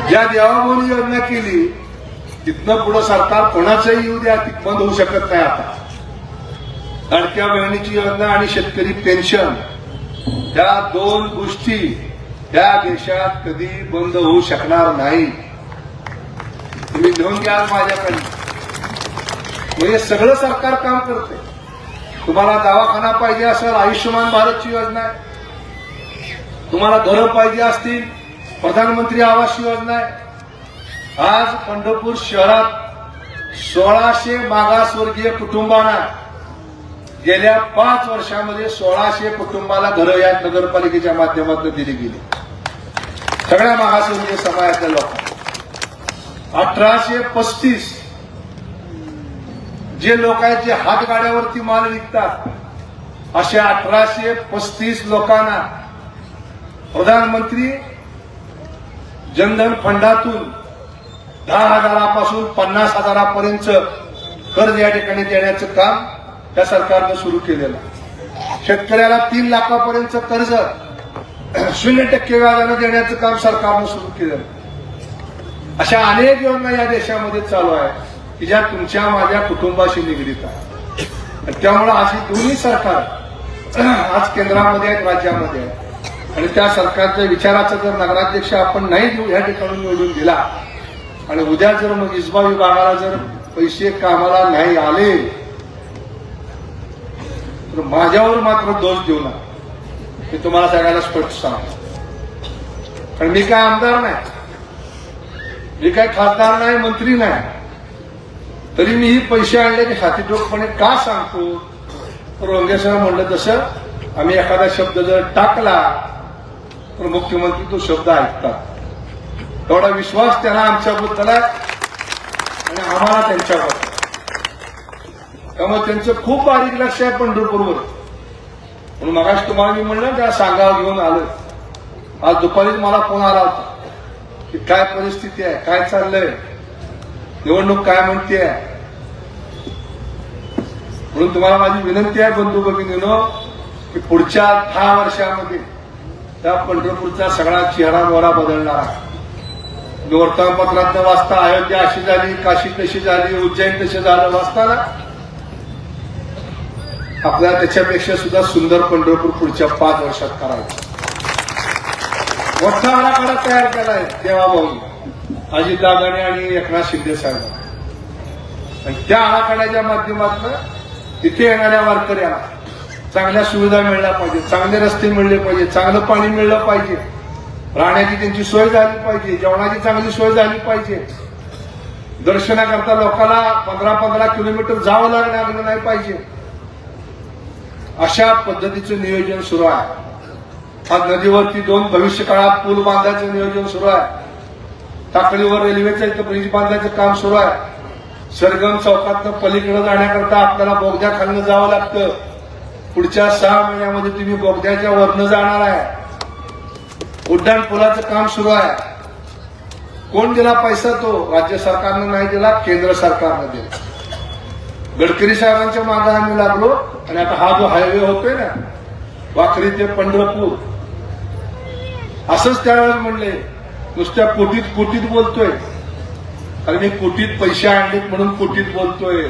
ज्या देवाभाऊनी योजना केली तिथनं पुढे सरकार कोणाचंही येऊ द्या ती बंद होऊ शकत नाही. आता लाडक्या बहिणीची योजना आणि शेतकरी पेन्शन या दोन गोष्टी या देशात कधी बंद होऊ शकणार नाही. तुम्ही लिहून घ्या माझ्याकडे. म्हणजे सगळं सरकार काम करते. तुम्हाला दवाखाना पाहिजे असेल आयुष्यमान भारतची योजना आहे. तुम्हाला घरं पाहिजे असतील प्रधानमंत्री आवास योजना आहे. आज पंढरपूर शहरात 1600 मागासवर्गीय कुटुंबांना गेल्या 5 वर्षामध्ये 1600 कुटुंबाला घरं या नगरपालिकेच्या माध्यमातून दिली गेली. सगळ्या मागासवर्गीय समाजातल्या लोकांना 1835 जे लोक आहेत जे हातगाड्यावरती माल विकतात अशा 1835 लोकांना प्रधानमंत्री जनधन फंडातून 10,000 पासून 50,000 कर्ज या ठिकाणी देण्याचं काम त्या सरकारनं सुरू केलेलं. शेतकऱ्याला 3 लाखापर्यंत कर्ज 0% व्याजानं देण्याचं काम सरकारनं सुरू केलेलं. अशा अनेक योजना या देशामध्ये चालू आहे की ज्या तुमच्या माझ्या कुटुंबाशी निगडीत आहे. त्यामुळे अशी दोन्ही सरकार आज केंद्रामध्ये आहेत, राज्यामध्ये आहेत. आणि त्या सरकारच्या विचाराचा जर नगराध्यक्ष आपण नाही देऊ ह्या ठिकाणी निवडून दिला आणि उद्या जर मग इस्बा विभागाला जर पैसे कामाला नाही आले तर माझ्यावर मात्र दोष देऊ नका. मी तुम्हाला सगळ्याला स्पष्ट सांगतो. कारण मी काय आमदार नाही, मी काय खासदार नाही, मंत्री नाही. तरी मी ही पैसे आणल्याचे हातीठोकपणे का सांगतो. रोंगेसर म्हणलं तसं आम्ही एखादा शब्द जर टाकला तर मुख्यमंत्री तो शब्द ऐकतात. तेवढा विश्वास त्यांना आमच्याबद्दल आहे आणि आम्हाला त्यांच्याबद्दल. त्यामुळे त्यांचं खूप बारीक लक्ष आहे पंढरपूरवर. म्हणून मगाशी तुम्हाला मी म्हणलं त्या सांगावं घेऊन आलं. आज दुपारीच मला फोन आला होता की काय परिस्थिती आहे, काय चाललंय, निवडणूक काय म्हणते. म्हणून तुम्हाला माझी विनंती आहे बंधू भगिनींनो की पुढच्या 10 वर्षामध्ये त्या पंढरपूरचा सगळा चेहरा मोहरा बदलणार आहे. वर्तमानपत्रात वाचता अयोध्या अशी झाली, काशी कशी झाली, उज्जैन कशी झालं वाचताना आपल्याला त्याच्यापेक्षा सुद्धा सुंदर पंढरपूर पुढच्या 5 वर्षात करायचं. मोठा आराखडा तयार केलाय देवाभाऊनी, अजितदादांनी आणि एकनाथ शिंदे साहेबांनी. आणि त्या आराखड्याच्या माध्यमातून तिथे येणाऱ्या वारकऱ्यांना चांगल्या सुविधा मिळल्या पाहिजे, चांगले रस्ते मिळले पाहिजे, चांगलं पाणी मिळलं पाहिजे, राहण्याची त्यांची सोय झाली पाहिजे, जेवणाची चांगली सोय झाली पाहिजे, दर्शनाकरता लोकांना 15-15 किलोमीटर जावं लागलं नाही पाहिजे. अशा पद्धतीचं नियोजन सुरू आहे. आज नदीवरती 2 भविष्य काळात पूल बांधायचं नियोजन सुरू आहे. टाकळीवर रेल्वेचं इथं ब्रिज बांधायचं काम सुरू आहे. सरगम चौकातनं पलीकडे जाण्याकरता आपल्याला बोगद्याखालनं जावं लागतं. पुढच्या 6 महिन्यामध्ये तुम्ही बोगद्याच्या वरनं जाणार आहे. उड्डाण पुलाचं काम सुरू आहे. कोण दिला पैसा तो राज्य सरकारनं नाही दिला, केंद्र सरकारनं दिला. गडकरी साहेबांच्या मागे आम्ही लागलो आणि आता हा जो हायवे होतोय ना वाखरी ते पंढरपूर, असंच त्यावेळेस म्हणले नुसत्या कोटीत बोलतोय. कारण मी कोटीत पैसे आणलेत म्हणून कोटीत बोलतोय.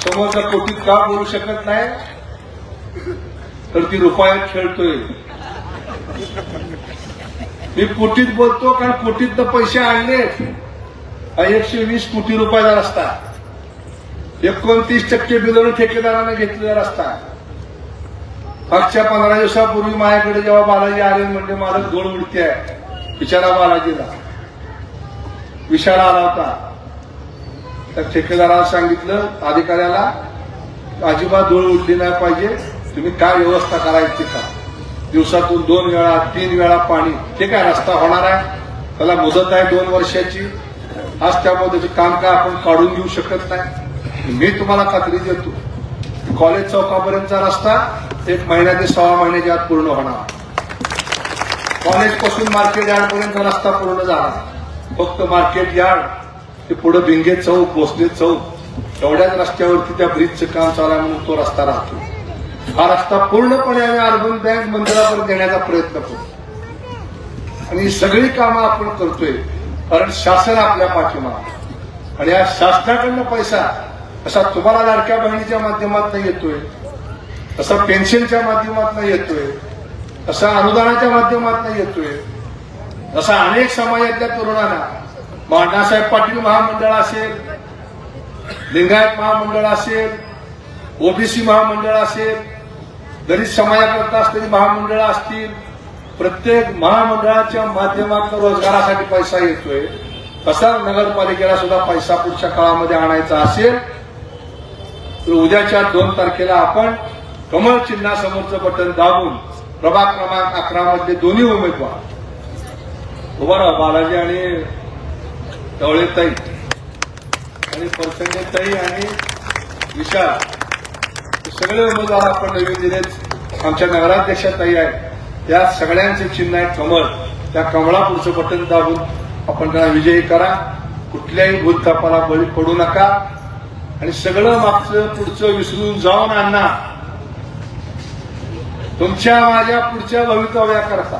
समोरचा कोटीत का बोलू शकत नाही तर ती रुपयात खेळतोय. मी कोटीत बोलतो कारण कोटीतनं पैसे आणलेत. 120 कोटी रुपयाचा रस्ता, 29% बिलोनं ठेकेदारानं घेतलेला रस्ता. मागच्या 15 दिवसापूर्वी माझ्याकडे जेव्हा बालाजी आले म्हणजे माझं गोड उडती आहे बिचारा बालाजीला विषाणा आला होता. त्या ठेकेदाराला सांगितलं अधिकाऱ्याला अजिबात धूळ उडली नाही पाहिजे, तुम्ही काय व्यवस्था करायची का. दिवसातून 2 वेळा 3 वेळा पाणी, ते काय रस्ता होणार आहे, त्याला मुदत आहे 2 वर्षाची. आज त्यामुळे त्याचं काम काय आपण काढून घेऊ शकत नाही. मी तुम्हाला खात्री देतो कॉलेज चौकापर्यंतचा रस्ता 1 महिन्या ते 6 महिन्याच्या आत पूर्ण होणार. कॉलेज पासून मार्केट यार्ड पर्यंतचा रस्ता पूर्ण झाला. फक्त मार्केट यार्ड ते पुढे भिंगे चौक, भोसले चौक एवढ्याच रस्त्यावरती त्या ब्रिजचं काम चालू आहे म्हणून तो रस्ता राहतो. हा रस्ता पूर्णपणे आम्ही अर्बन बँक मंदिरापर्यंत देण्याचा प्रयत्न करू आणि ही सगळी कामं आपण करतोय कारण शासन आपल्या पाठीमागे आणि या शासनाकडनं पैसा असा तुम्हाला लाडक्या बहिणीच्या माध्यमातून येतोय, असा पेन्शनच्या माध्यमातून येतोय, असा अनुदानाच्या माध्यमातून येतोय, असा अनेक समाजातल्या तरुणांना अण्णासाहेब पाटील महामंडळ असेल, लिंगायत महामंडळ असेल, ओबीसी महामंडळ असेल, दलित समाजाकरता असलेली महामंडळ असतील, प्रत्येक महामंडळाच्या माध्यमातून रोजगारासाठी पैसा येतोय. कसा नगरपालिकेला सुद्धा पैसा पुढच्या काळामध्ये आणायचा असेल तर उद्याच्या 2 तारखेला आपण कमळ चिन्हासमोरचं बटन दाबून प्रभाग क्रमांक 11 मधले दोन्ही उमेदवार उभा राहा, बालाजी आणि ढवळेताई आणि परसंगेताई आणि विशाल सगळे उमेदवार आपण नवीन दिलेत. आमच्या नगराध्यक्षाताई आहेत, त्या सगळ्यांचे चिन्ह आहे कमळ. त्या कमळापुढचं बटन दाबून आपण त्यांना विजयी करा. कुठल्याही भूतथापाला बळी पडू नका आणि सगळं मागचं पुढचं विसरून जाऊन अण्णा तुमच्या माझ्या पुढच्या भवितव्याकरता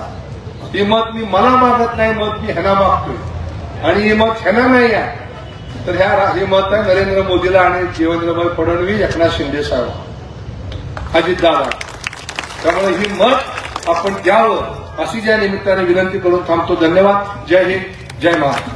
ही मत मी मला मागत नाही, मत मी ह्यांना मागतोय आणि ही मत ह्यांना नाही आहे तर हे मत आहे नरेंद्र मोदीला आणि देवेंद्रभाई फडणवीस, एकनाथ शिंदे साहेब, अजितदादा. त्यामुळे ही मत आपण द्यावं अशी ज्या निमित्ताने विनंती करून थांबतो. धन्यवाद. जय हिंद, जय महाराष्ट्र.